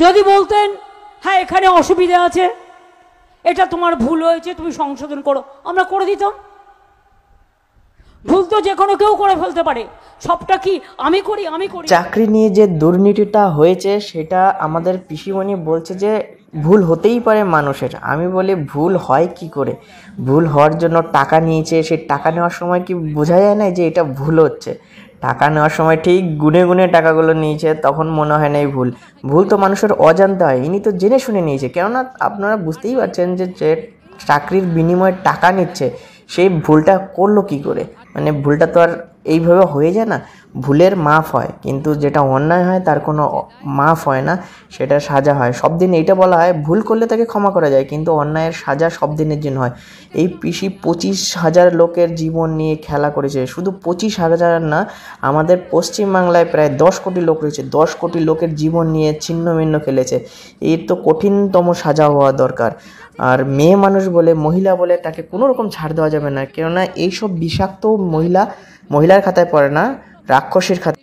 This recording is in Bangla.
যদি বলতেন হ্যাঁ এখানে অসুবিধা আছে, এটা তোমার ভুল হয়েছে, তুমি সংশোধন করো, আমরা করে দিতাম। ভুল তো যে কোনো কেউ করে ফেলতে পারে, সবটা কি আমি করি আমি করি। চাকরি নিয়ে যে দুর্নীতিটা হয়েছে সেটা আমাদের পিসিমণি বলছে যে ভুল হতেই পারে মানুষের। আমি বলি ভুল হয় কি করে? ভুল হওয়ার জন্য টাকা নিয়েছে, সেই টাকা নেওয়ার সময় কি বোঝা যায় না যে এটা ভুল হচ্ছে? টাকা নেওয়ার সময় ঠিক গুনে গুনে টাকাগুলো নিয়েছে, তখন মনে হয় না এই ভুল। ভুল তো মানুষের অজান্তে হয়, ইনি তো জেনে শুনে নিয়েছে। কেননা আপনারা বুঝতেই পারছেন যে যে চাকরির বিনিময়ে টাকা নিচ্ছে সেই ভুলটা করলো কি করে? মানে ভুলটা তো আর এইভাবে হয়ে যায় না। ভুলের মাফ হয়, কিন্তু যেটা অন্যায় হয় তার কোনো মাফ হয় না, সেটা সাজা হয়। সব দিন এইটা বলা হয় ভুল করলে তাকে ক্ষমা করা যায়, কিন্তু অন্যায়ের সাজা সব দিনের জন্য হয়। এই পিসি 25,000 লোকের জীবন নিয়ে খেলা করেছে। শুধু 25,000 না, আমাদের পশ্চিমবাংলায় প্রায় 10 কোটি লোক রয়েছে। 10 কোটি লোকের জীবন নিয়ে ছিন্নভিন্ন খেলেছে। এর তো কঠিনতম সাজা হওয়া দরকার। আর মেয়ে মানুষ বলে, মহিলা বলে তাকে কোনো রকম ছাড় দেওয়া যাবে না, কেননা এইসব বিষাক্ত মহিলার খাতায় পড়ে না, রাক্ষসীর খাতায়।